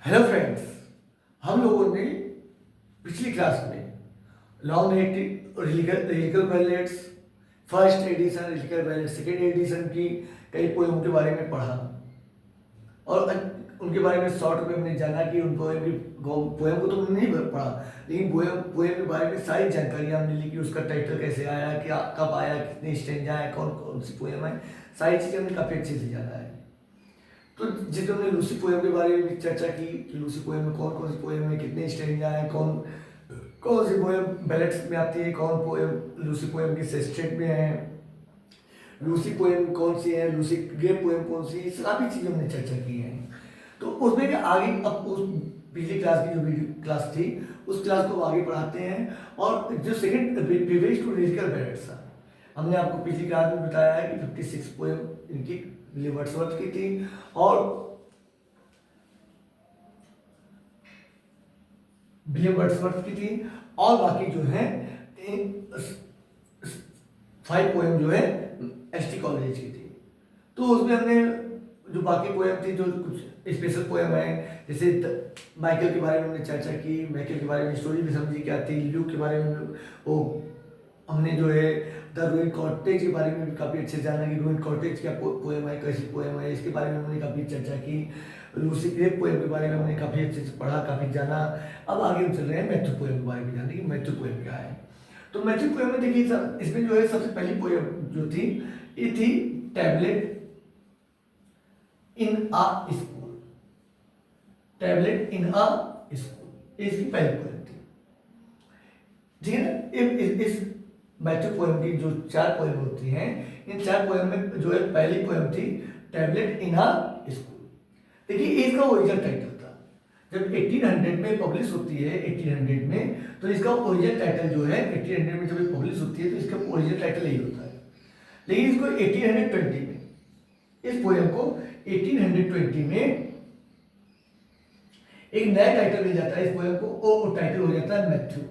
Hello friends, हम लोगों ने पिछली क्लास में long lyrical ballads, first edition lyrical ballad, second edition की कई पोएम के बारे में पढ़ा और उनके बारे में शॉर्ट में हमने जाना कि उन पोएम को तो हमने नहीं पढ़ा, लेकिन पोएम के बारे में सारी जानकारियाँ हमने ली कि उसका टाइटल कैसे आया, क्या कब आया, कितने स्टेंजा है, कौन कौन सी पोएम है, सारी चीज़ें हमने काफ़ी अच्छे से जाना है। तो जिस हमने लूसी पोएम के बारे में चर्चा की कि लूसी पोएम में कौन कौन सी पोएम में कितने स्टेंजा है, कौन कौन सी पोएम बैलेट्स में आती है, कौन पोएम लूसी पोएम की सेस्टेट में है, लूसी पोएम कौन सी है, लूसी ग्रे पोएम कौन सी है, काफ़ी चीज़ें हमने चर्चा की हैं। तो उसमें भी आगे अब उस पिछली क्लास की जो वीडियो क्लास थी उस क्लास को आगे पढ़ाते हैं। और जो second previous to lyrical ballads था, हमने आपको पिछली क्लास में बताया है कि 56 पोएम इनकी विलियम वर्ड्सवर्थ की थी और विलियम वर्ड्सवर्थ की थी और बाकी जो है 5 पोएम जो है एस टी कॉलेज की थी। तो उसमें हमने जो बाकी पोएम थी, जो कुछ स्पेशल पोएम है, जैसे माइकल के बारे में हमने चर्चा की, माइकल के बारे में स्टोरी भी समझी क्या थी, ल्यूक के बारे में वो हमने जो है द रूइन कॉटेज के बारे में भी काफ़ी अच्छे से जाना कि रूइन कॉटेज क्या पोएम है, कैसी पोएम है, इसके बारे में हमने काफ़ी चर्चा की। लूसी ग्रे पोएम के बारे में हमने काफ़ी अच्छे से पढ़ा, काफ़ी जाना। अब आगे हम चल रहे हैं मैथ्यू पोएम के बारे में जानने की मैथ्यू पोएम क्या है। तो मैथ्यू पोएम में देखिए इसमें जो है सबसे पहली पोएम जो थी ये थी टैबलेट इन आ स्कूल। टैबलेट इन आ स्कूल इसकी पहली पोएम थी, ठीक है ना। इस मैथ्यू पोएम की जो 4 पोएम होती हैं, इन 4 पोएम में जो है पहली पोएम थी टैबलेट इन आ स्कूल। देखिए इसका ओरिजिनल टाइटल था, जब 1800 में पब्लिश होती है 1800 में, तो इसका ओरिजिनल टाइटल जो है 1800 में जब पब्लिश होती है तो इसका ओरिजिनल टाइटल यही होता है। लेकिन इसको 1820 में, इस पोएम को 1820 में एक नया टाइटल मिल जाता है इस पोएम को, और टाइटल हो जाता है मैथ्यू।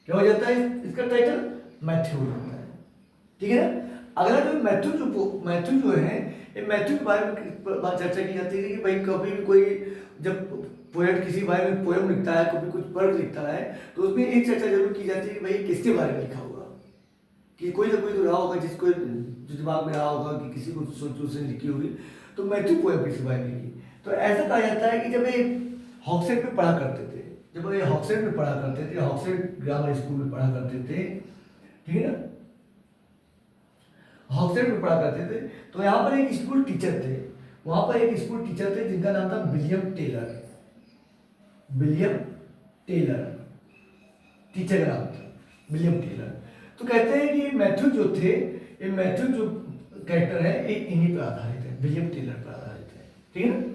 क्या हो जाता है इसका टाइटल? मैथ्यू हो जाता है, ठीक है ना। अगला जो मैथ्यू जो है, ये मैथ्यू के बारे में चर्चा की जाती है कि भाई कभी भी कोई जब पोएट किसी बारे में पोएम लिखता है, कभी कुछ वर्क लिखता है, तो उसमें एक चर्चा जरूर की जाती है कि भाई किसके बारे में लिखा होगा, कि कोई ना कोई तो रहा होगा जिसको जो दिमाग में रहा होगा कि किसी को सोच उसने लिखी होगी। तो मैथ्यू पोएम किसी बारे में लिखी। तो ऐसा कहा जाता है कि जब ये हॉक्सटेड में पढ़ा करते थे, जब ये हॉक्सटेड में पढ़ा करते थे, हॉक्सटेड ग्रामर स्कूल में पढ़ा करते थे, ठीक है ना, हॉक्सटेड में पढ़ा करते थे, तो यहाँ पर एक स्कूल टीचर थे, वहाँ पर एक स्कूल टीचर थे जिनका नाम था William Taylor. William Taylor teacher का नाम था, विलियम टेलर। तो कहते हैं कि मैथ्यू जो थे, ये मैथ्यू जो कैरेक्टर है ये इन्हीं पर आधारित है, विलियम टेलर पर आधारित है, ठीक है ना।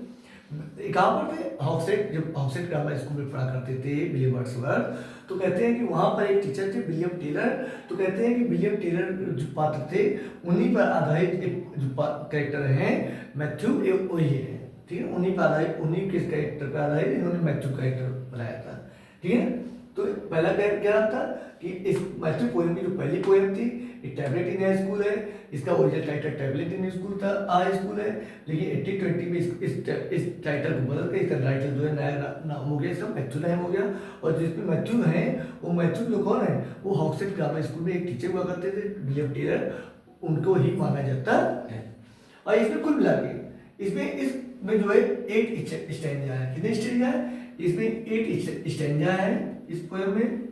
कहाँ पर थे? हॉक्सटेड, जब हॉक्सटेड ग्रामर स्कूल में पढ़ा करते थे विलियम वर्ड्सवर्थ, तो कहते हैं कि वहाँ पर एक टीचर थे विलियम टेलर। तो कहते हैं कि विलियम टेलर जो पात्र थे उन्हीं पर आधारित एक जो कैरेक्टर हैं मैथ्यू, वही है, ठीक है। उन्हीं पर आधारित, उन्हीं के कैरेक्टर पर आधारित इन्होंने मैथ्यू कैरेक्टर बनाया था, ठीक है। तो पहला कैरेक्टर क्या था कि इस मैथ्यू पोएम की जो पहली पोएम थी, ये टैबलेट इन ए स्कूल है, इसका original title tablet in school था, आ स्कूल है। लेकिन 1820 में इस टाइटल को बदल के इसका टाइटल जो है नया नाम हो गया, इसका मैथ्यू नाम हो गया। और जिसमें मैथ्यू है वो मैथ्यू जो कौन है, वो हॉक्सटेड ग्रामर स्कूल में एक टीचर हुआ करते थे विलियम टेलर, उनको ही माना जाता है। और इसमें कुल मिला के इसमें जो है 8 स्टैंजा है। कितने स्टैंजा है? इसमें 8 स्टैंजा है इस पोएम में,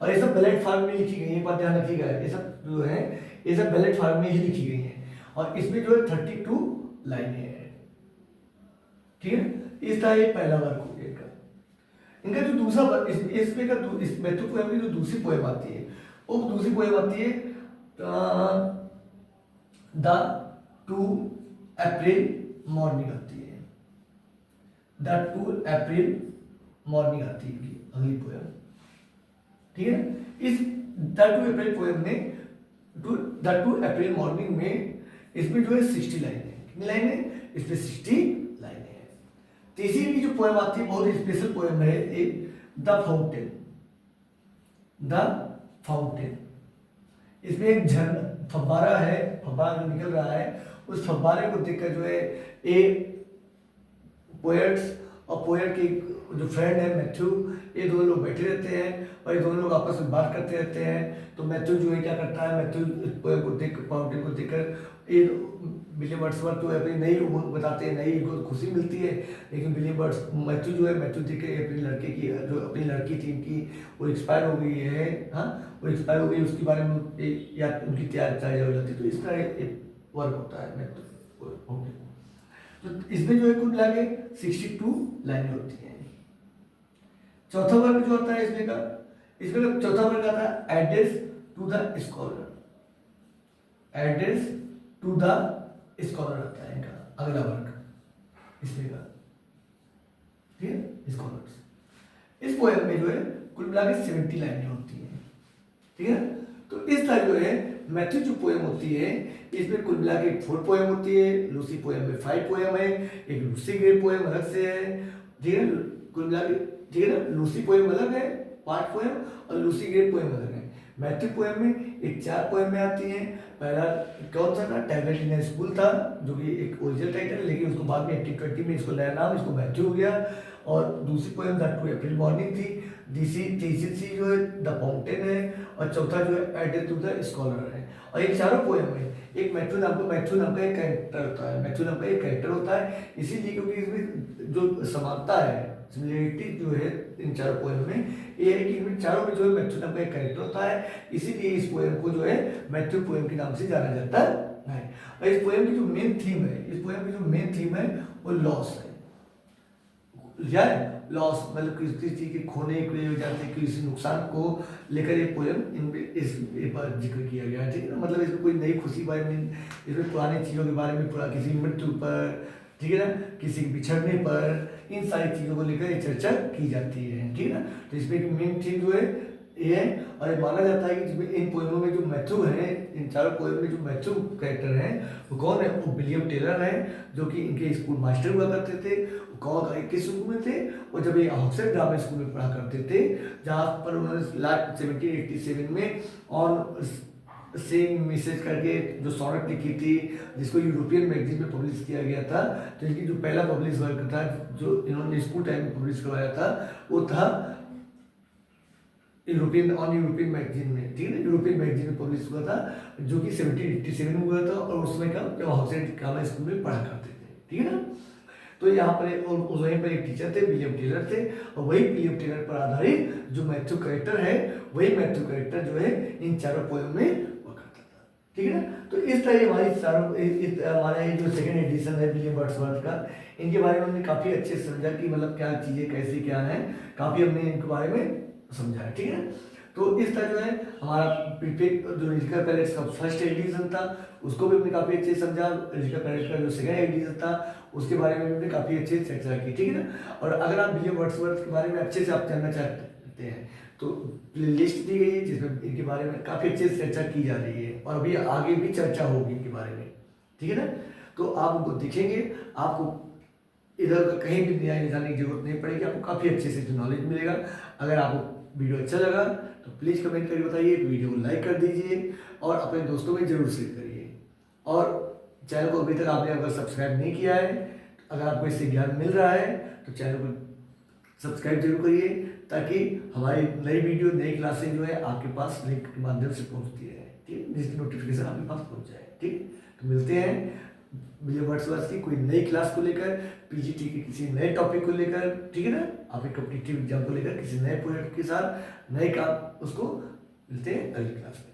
और ये सब बैलेट फॉर्म में लिखी गई है, पर ध्यान रखिएगा ये सब जो है ये सब बैलेट फॉर्म में ही लिखी गई हैं। और इसमें जो है 32 लाइनें हैं, ठीक है। इस तरह ये पहला वर्क हो गया इनका। इनका जो दूसरा इसमें का इस मैथ्यू पोएम की जो दूसरी पोएम आती है, वो दूसरी पोएम आती है द 2 अप्रैल मॉर्निंग आती है। द 2 अप्रैल मॉर्निंग आती है अगली पोएम, ठीक है। इस द 2 अप्रैल पोएम में द 2 अप्रैल मॉर्निंग में इसमें जो है 60 लाइनें हैं। कितनी लाइनें हैं? इसमें 60 लाइनें हैं। तीसरी भी जो पोएम आती है बहुत स्पेशल पोएम है, एक द फाउंटेन। द फाउंटेन, इसमें एक फव्वारा है, फव्वारा जो निकल रहा है, उस फव्वारे को देखकर जो है पोएट्स और पोएट के जो फ्रेंड है मैथ्यू, ये दोनों लोग बैठे रहते हैं और ये दोनों लोग आपस में बात करते रहते हैं। तो मैथ्यू जो है क्या करता है, मैथ्यू पोएम को देख पाउंटिंग को देखकर ये विलियम वर्ड्सवर्थ तो अपनी नई उम्र बताते हैं, नई इनको खुशी मिलती है। लेकिन मैथ्यू जो है, मैथ्यू देख के अपनी लड़के की, जो अपनी लड़की थी इनकी, वो एक्सपायर हो गई है। हाँ, वो एक्सपायर हो गई, उसके बारे में या उनकी तैयारी हो जाती है। तो इस तरह एक वर्क होता है मैथ्यू। तो इसमें जो है कुल मिला के 62 लाइनें होती हैं। चौथा वर्ग जो होता है इसमें चौथा वर्ग आता है address to the scholar. Address to the scholar आता है इनका अगला वर्ग इसमें का, ठीक है, स्कॉलर्स। इस पोएम में जो है कुल मिला के 70 लाइनें होती हैं, ठीक है। तो इस तरह जो है मैथ्यू जो पोएम होती है, इसमें कुल मिला के 4 पोएम होती है। लूसी पोएम में 5 पोएम है, एक लूसी ग्रे पोएम अलग से है, ठीक है, कुल मिला के, ठीक है ना। लूसी पोएम अलग है 5 पोएम, और लूसी ग्रे पोएम अलग है। मैथ्यू पोएम में एक 4 पोएम में आती हैं। पहला कौन सा था, टैगलेट इन स्कूल था, जो कि एक ओरिजिनल टाइटल है, लेकिन उसको बाद में 1820 में इसको नया नाम, इसको मैथ्यू हो गया। और दूसरी पोएम द 2 अप्रैल मॉर्निंग थी। तीसरी जो है द फाउंटेन है, और चौथा जो है एड्रेस टू द स्कॉलर है। और ये चारों पोएम है, एक मैथ्यू नाम का एक कैरेक्टर होता है, मैथ्यू नाम का एक कैरेक्टर होता है, इसीलिए क्योंकि इसमें जो समानता है, सिमिलरिटी जो है इन चारों पोएम में, ये है कि इनमें चारों में जो है मैथ्यू नाम का एक कैरेक्टर होता है, इसीलिए इस पोएम को जो है मैथ्यू पोएम के नाम से जाना जाता है। और इस पोएम की जो मेन थीम है, इस पोएम की जो मेन थीम है वो लॉस है। लॉस मतलब किसी चीज के खोने के जाते किसी नुकसान को लेकर ये पोएम इस पर जिक्र किया गया है, ठीक है ना। मतलब इसमें कोई नई खुशी बारे में, इसमें पुरानी चीज़ों के बारे में, पूरा किसी मृत्यु पर, ठीक है ना, किसी के बिछड़ने पर, इन सारी चीज़ों को लेकर ये चर्चा की जाती है, ठीक है ना। तो इसमें मेन चीज जो है ये है। और ये माना जाता है कि जिसमें इन पोएमों में जो मैथ्यू है, इन चारों पोएम में जो मैथ्यू कैरेक्टर हैं वो कौन है, वो विलियम टेलर है, जो कि इनके स्कूल मास्टर हुआ करते थे। कौन किस स्कूल में थे, और जब ये ऑक्सफोर्ड ड्रामा स्कूल में पढ़ा करते थे, जहाँ पर उन्होंने 1787 में ऑन सेम मैसेज करके जो सॉनेट लिखी थी, जिसको यूरोपियन मैगजीन में पब्लिश किया गया था। तो इनकी जो पहला पब्लिश वर्क था जो इन्होंने स्कूल टाइम में पब्लिश करवाया था, वो था यूरोपियन मैगजीन में, ठीक है ना, यूरोपियन मैगजीन में पब्लिश हुआ था, जो कि 1787 में हुआ था। और उसमें का जब ऑक्सफोर्ड ड्रामा स्कूल में पढ़ा करते थे, ठीक है ना। तो यहाँ पर वहीं पर एक टीचर थे, विलियम टेलर थे, और वही विलियम टेलर पर आधारित जो मैथ्यू कैरेक्टर है, वही मैथ्यू कैरेक्टर जो है इन चारों पोएम में हुआ करता था, ठीक है ना। तो इस तरह हमारी चारों हमारा जो सेकंड एडिशन है विलियम वर्ड्सवर्थ का, इनके बारे में हमने काफ़ी अच्छे से समझा कि मतलब क्या चीज़ें कैसी क्या है, काफ़ी हमने इनके बारे में समझा है, ठीक है। तो इस तरह जो है हमारा जो रिजिका पैलेट्स का फर्स्ट एडिशन था, उसको भी हमने काफ़ी अच्छे से समझा। रिजिका पैलेट्स का जो सेकंड एडिशन था, उसके बारे में हमने काफ़ी अच्छे से चर्चा की, ठीक है ना। और अगर आप विलियम वर्ड्सवर्थ के बारे में अच्छे से आप जानना चाहते हैं तो लिस्ट दी गई है, जिसमें इनके बारे में काफ़ी अच्छे से चर्चा की जा रही है, और अभी आगे भी चर्चा होगी इनके बारे में, ठीक है ना। तो आप उनको देखेंगे, आपको इधर उधर कहीं भी न्याय जाने की जरूरत नहीं पड़ेगी, आपको काफ़ी अच्छे से नॉलेज मिलेगा। अगर आपको वीडियो अच्छा लगा तो प्लीज़ कमेंट करके बताइए, वीडियो को लाइक कर दीजिए, और अपने दोस्तों में जरूर शेयर करिए। और चैनल को अभी तक आपने अगर सब्सक्राइब नहीं किया है, अगर आपको इससे ज्ञान मिल रहा है तो चैनल को सब्सक्राइब जरूर करिए, ताकि हमारी नई वीडियो, नई क्लासें जो है आपके पास लिंक के माध्यम से पहुँचती है, ठीक है, जिसकी नोटिफिकेशन आपके पास पहुँच जाए, ठीक। तो मिलते हैं विलियम वर्ड्सवर्थ की कोई नई क्लास को लेकर, पीजीटी के किसी नए टॉपिक को लेकर, ठीक है ना, आपके कॉम्पिटिटिव एग्जाम को लेकर किसी नए प्रोजेक्ट के साथ, नए काम, उसको मिलते हैं अगली क्लास में।